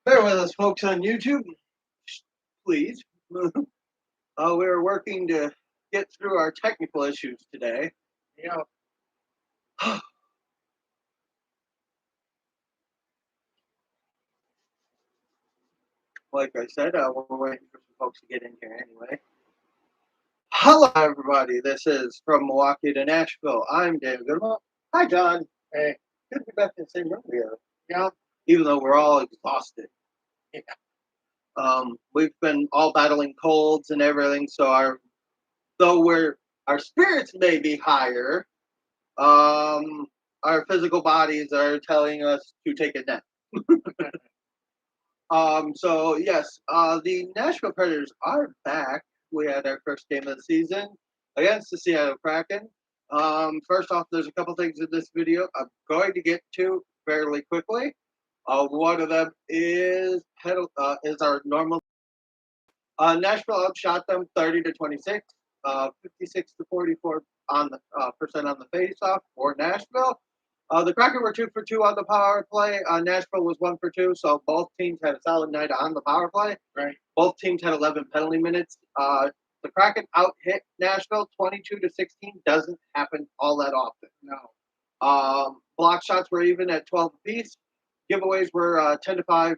Bear with us, folks on YouTube, please. We're working to get through our technical issues today. Yeah. Like I said, we're waiting for some folks to get in here anyway. Hello, everybody. This is From Milwaukee to Nashville. I'm David Goodwell. Hi, John. Hey. Good to be back in the same room together. Yeah. Even though we're all exhausted. Yeah. We've been all battling colds and everything, so our spirits may be higher, our physical bodies are telling us to take a nap. So yes, the Nashville Predators are back. We had our first game of the season against the Seattle Kraken. First off, there's a couple things in this video I'm going to get to fairly quickly. One of them is our normal. Nashville outshot them 30-26, 56 to 44 on the percent on the faceoff for Nashville. The Kraken were 2 for 2 on the power play. Nashville was 1 for 2, so both teams had a solid night on the power play. Right. Both teams had 11 penalty minutes. The Kraken out hit Nashville 22-16. Doesn't happen all that often. No. Block shots were even at 12 apiece. Giveaways were 10-5.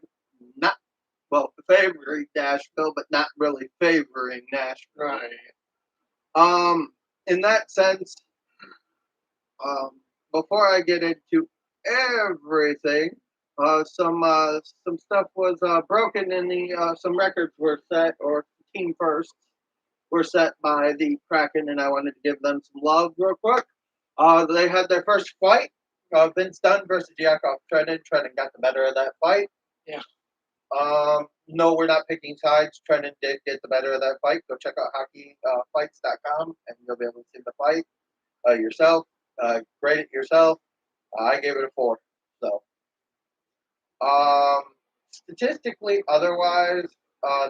Not favoring Nashville, but not really favoring Nashville. Right. In that sense, before I get into everything, some stuff was broken in the some records were set, or team firsts were set by the Kraken, and I wanted to give them some love real quick. They had their first fight, Vince Dunn versus Yakov Trenin. Trenin got the better of that fight. Yeah. No, we're not picking sides. Trenin did get the better of that fight. Go check out hockeyfights.com and you'll be able to see the fight yourself. Grade it yourself. I gave it a 4. So, statistically, otherwise,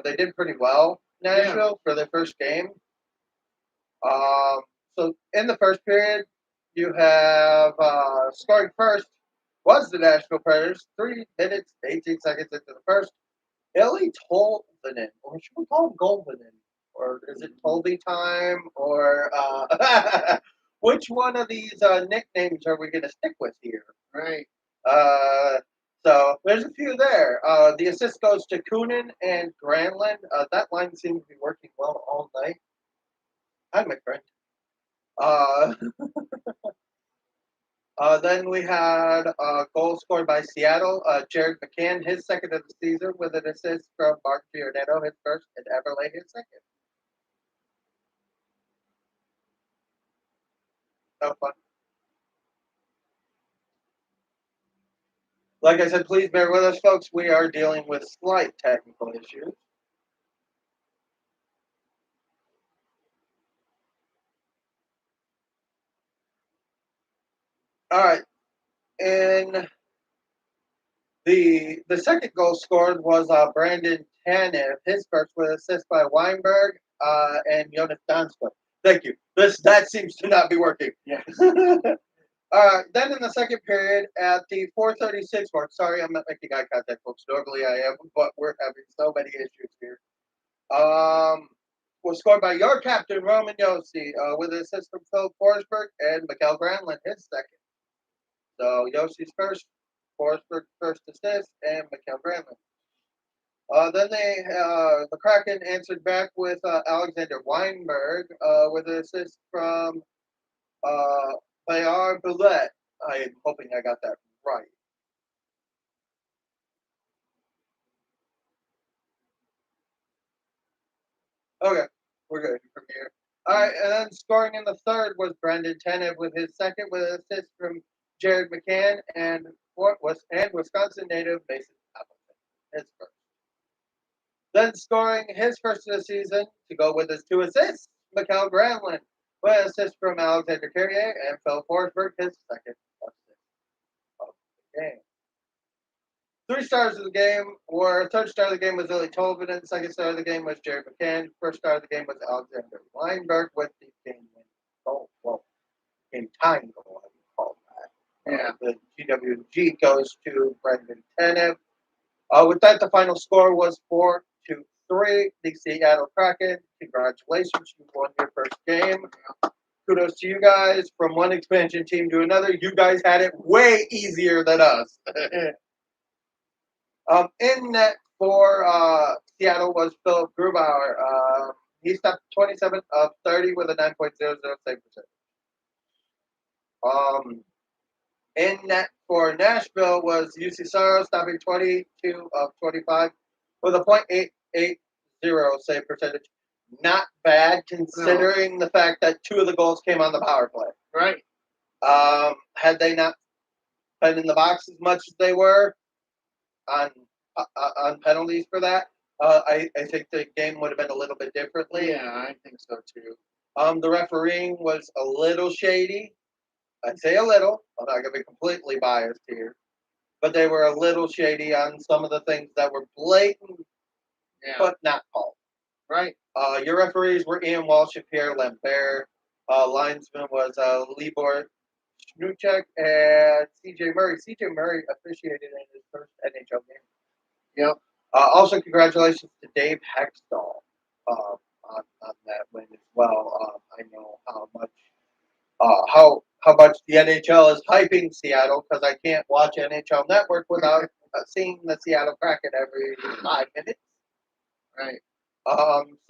they did pretty well, Nashville, for their first game. So, in the first period, you have scoring first was the Nashville Predators, 3 minutes, 18 seconds into the first. Ellie Tolvanen, or should we call him Golvanen? Or is it Tolby time? Or which one of these nicknames are we going to stick with here? Right. So there's a few there. The assist goes to Kunin and Granlund. That line seems to be working well all night. Hi, my friend. Then we had a goal scored by Seattle. Jared McCann, his second of the season, with an assist from Mark Giordano, his first, and Everblade, his second. No fun. Like I said, please bear with us, folks. We are dealing with slight technical issues. All right. And the second goal scored was Brandon Tanev, his first, with assist by Weinberg and Jonas Danskog. Thank you. That seems to not be working. Yes. Then in the second period, at the 4:36 mark, sorry, I'm not making eye contact, folks. Normally I am, but we're having so many issues here. Was scored by your captain, Roman Josi, with an assist from Phil Forsberg and Mikael Granlund, his second. So Yoshi's first, Forsberg first assist, and Mikael Granlund. Then the Kraken answered back with Alexander Weinberg with an assist from Bayard Boulette. I am hoping I got that right. Okay, we're good from here. All right, and then scoring in the third was Brendan Tanev with his second, with an assist from Jared McCann and Wisconsin native Mason Appleton, his first. Then scoring his first of the season to go with his 2 assists, Mikael Granlund, with an assist from Alexander Carrier and Phil Forsberg, his second assist of the game. 3 stars of the game were, third star of the game was Ilya Tolvanen, second star of the game was Jared McCann, first star of the game was Alexander Weinberg with the game goal. Well, game tying goal, I would call that. Yeah. The GWG goes to Brendan Tanev. With that, the final score was 4-3. The Seattle Kraken. Congratulations, you won your first game. Kudos to you guys. From one expansion team to another, you guys had it way easier than us. In net for Seattle was Philip Grubauer. He stopped 27 of 30 with a 9.00 save percentage. In net for Nashville was UC Soros, stopping 22 of 25 with a .880 save percentage. Not bad considering the fact that 2 of the goals came on the power play. Right. Had they not been in the box as much as they were on penalties for that, I think the game would have been a little bit differently. Yeah, I think so too. The refereeing was a little shady. I'd say a little. I'm not going to be completely biased here. But they were a little shady on some of the things that were blatant, but not called. Right. Your referees were Ian Walsh and Pierre Lambert. Linesman was Libor Schnuchek and C.J. Murray. C.J. Murray officiated in his first NHL game. Yep. Also, congratulations to Dave Hextall on that win as well. I know how much the NHL is hyping Seattle because I can't watch NHL Network without seeing the Seattle Kraken every 5 minutes. Right.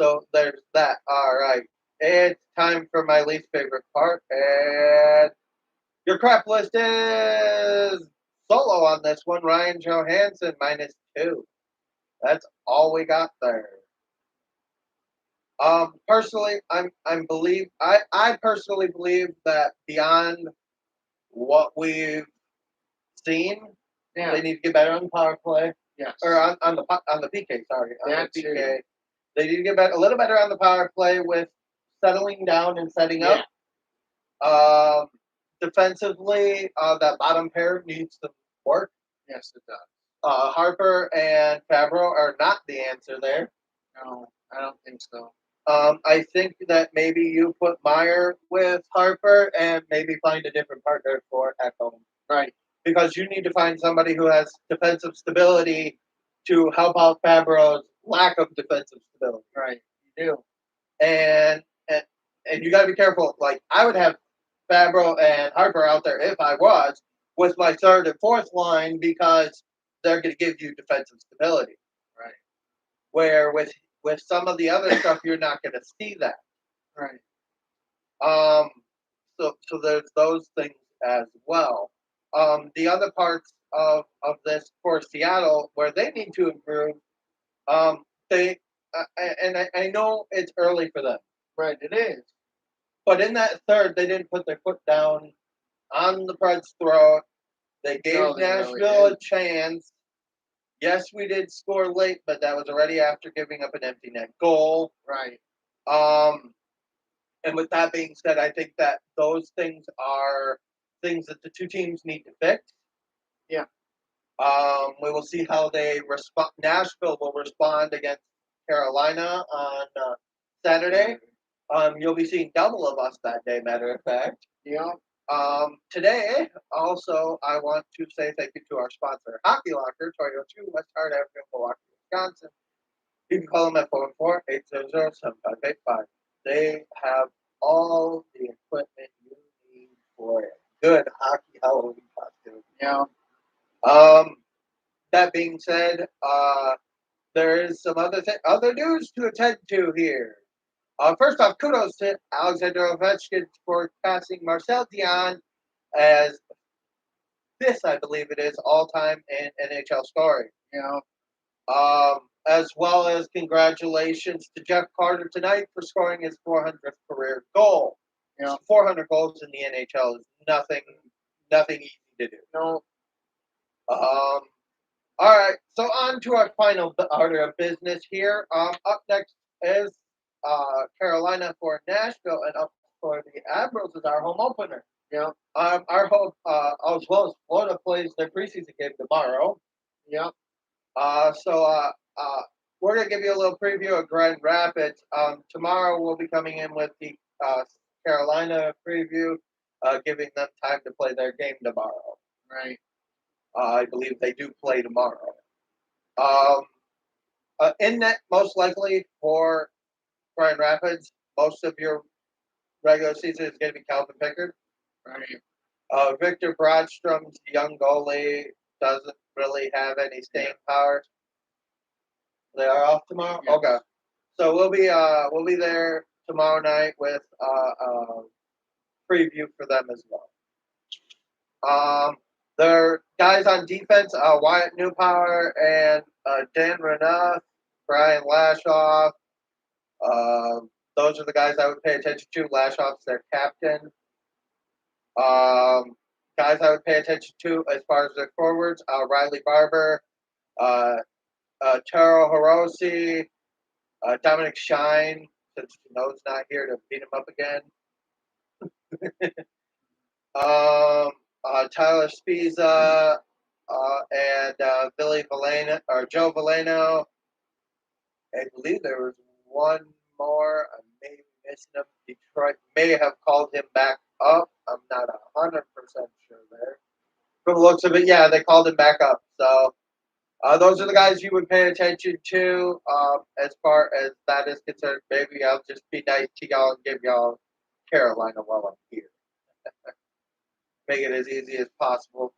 So there's that. All right. It's time for my least favorite part, and your crap list is solo on this one. Ryan Johansson -2. That's all we got there. Personally, I personally believe that beyond what we've seen, they need to get better on the power play. Yes. Or on the PK. Sorry, on the PK. Too. They need to get a little better on the power play with settling down and setting up. Defensively, that bottom pair needs to work. Yes, it does. Harper and Favreau are not the answer there. No, I don't think so. I think that maybe you put Meyer with Harper and maybe find a different partner for Ekholm. Right. Because you need to find somebody who has defensive stability to help out Favreau's lack of defensive stability. Right. You do. And you got to be careful. Like, I would have Favreau and Harper out there if I was with my third and fourth line because they're going to give you defensive stability. Right. Where with some of the other stuff, you're not going to see that. Right. So there's those things as well. The other parts of this for Seattle where they need to improve, I know it's early for them. Right, it is. But in that third, they didn't put their foot down on the Preds' throat. They gave Nashville a chance. Yes, we did score late, but that was already after giving up an empty net goal. Right. And with that being said, I think that those things are things that the two teams need to fix. Yeah. We will see how they respond. Nashville will respond against Carolina on Saturday. You'll be seeing double of us that day, matter of fact. Yeah. Today, also, I want to say thank you to our sponsor, Hockey Locker, Toyo 2, West Hard Avenue, Milwaukee, Wisconsin. You can call them at 414-800-7585. They have all the equipment you need for a good hockey Halloween costume. Yeah. That being said, there is some other news to attend to here. First off, kudos to Alexander Ovechkin for passing Marcel Dion as this, I believe it is, all-time in NHL scoring. Yeah. As well as congratulations to Jeff Carter tonight for scoring his 400th career goal. Yeah. 400 goals in the NHL is nothing easy to do. No. All right, so on to our final order of business here. Up next is Carolina for Nashville, and up for the Admirals is our home opener. Yeah. Our hope, as well as Florida plays their preseason game tomorrow. Yeah. So we're going to give you a little preview of Grand Rapids. Tomorrow we'll be coming in with the Carolina preview, giving them time to play their game tomorrow. Right. I believe they do play tomorrow. In net, most likely for Grand Rapids, most of your regular season is going to be Calvin Pickard. Right. Victor Brodstrom's young goalie doesn't really have any staying power. They are off tomorrow. Yes. Okay, so we'll be there tomorrow night with preview for them as well. Their guys on defense, Wyatt Newpower and Dan Renath, Brian Lashoff. Those are the guys I would pay attention to. Lashoff's their captain. Guys I would pay attention to as far as their forwards, Riley Barber, Taro Hiroshi, Dominic Shine, since No's not here to beat him up again. Tyler Spiza, and Billy Valeno, or Joe Valeno. I believe there was one more. I may be missing him. Detroit may have called him back up. I'm not 100% sure there. From the looks of it, yeah, they called him back up. So those are the guys you would pay attention to as far as that is concerned. Maybe I'll just be nice to y'all and give y'all Carolina while I'm here. Make it as easy as possible.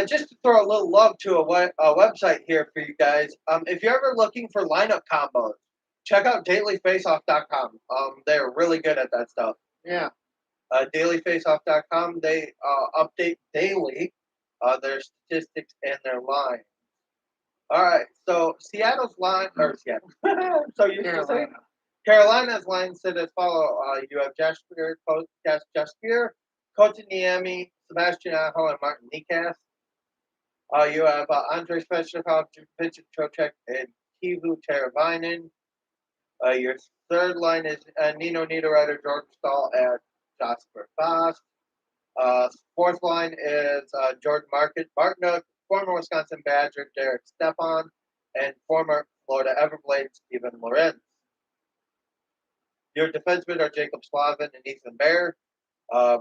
Just to throw a little love to a website here for you guys. If you're ever looking for lineup combos, check out dailyfaceoff.com. They're really good at that stuff. Yeah. Dailyfaceoff.com, they update daily their statistics and their lines. All right, so Seattle's line, or Seattle, so you used to say Carolina's line said as follow. You have Jasper, Kotaniemi, Sebastian Aho, and Martin Nikas. You have Andrei Svechnikov, Vincent Trocek, and Kivu Teravainen. Your third line is Nino Niederreiter, Jordan Stahl, and Jasper Fast. Fourth line is Jordan Martinook, former Wisconsin Badger Derek Stepan, and former Florida Everblades Steven Lorenz. Your defensemen are Jacob Slavin and Ethan Bear,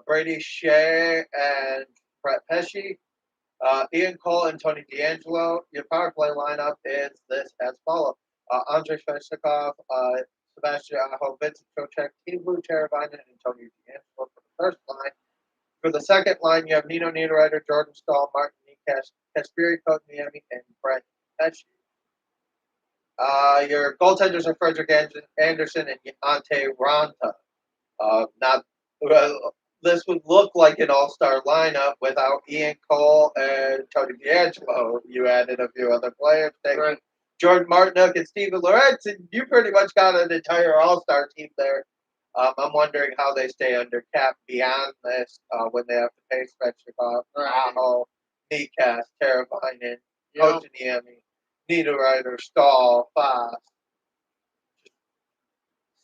Brady Shea and Brett Pesci, Ian Cole and Tony D'Angelo. Your power play lineup is this as follows. Andrei Svechnikov, Sebastian Aho, Vincent Trocek, Tivu Teravainen, and Tony D'Angelo for the first line. For the second line, you have Nino Niederreiter, Jordan Stahl, Martin Nikas, Kasperi Kotaniemi, and Brett Pesci. Your goaltenders are Frederick Anderson and Ante Ranta. This would look like an all-star lineup without Ian Cole and Tony D'Angelo. You added a few other players, Right. Jordan Martinook and Steven Lorenz, and you pretty much got an entire all-star team there. I'm wondering how they stay under cap beyond this when they have to pay Svechnikov, Aho, Nikas, Teravainen, Kotaniemi, Niederreiter, Stahl, Foss,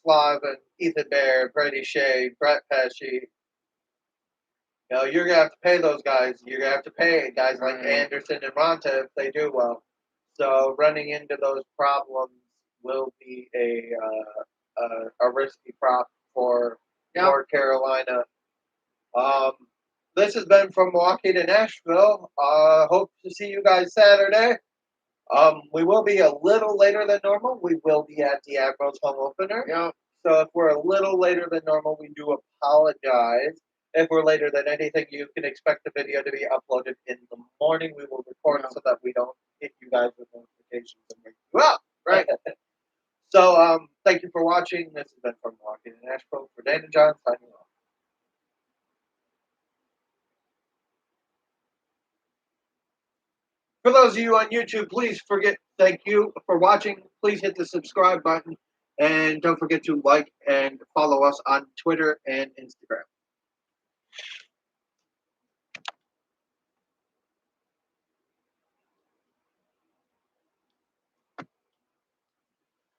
Slavin, Ethan Bear, Brady Shea, Brett Pesci. You know, you're going to have to pay those guys. You're going to have to pay guys like Anderson and Ronta if they do well. So running into those problems will be a risky prop for Carolina. This has been from Milwaukee to Nashville. Hope to see you guys Saturday. We will be a little later than normal. We will be at the Admirals home opener. Yeah. So if we're a little later than normal, we do apologize. If we're later than anything, you can expect the video to be uploaded in the morning. We will record so that we don't hit you guys with notifications and wake you up. Right. So thank you for watching. This has been from Milwaukee to Nashville. For Dan and John, signing off. For those of you on YouTube, thank you for watching. Please hit the subscribe button. And don't forget to like and follow us on Twitter and Instagram.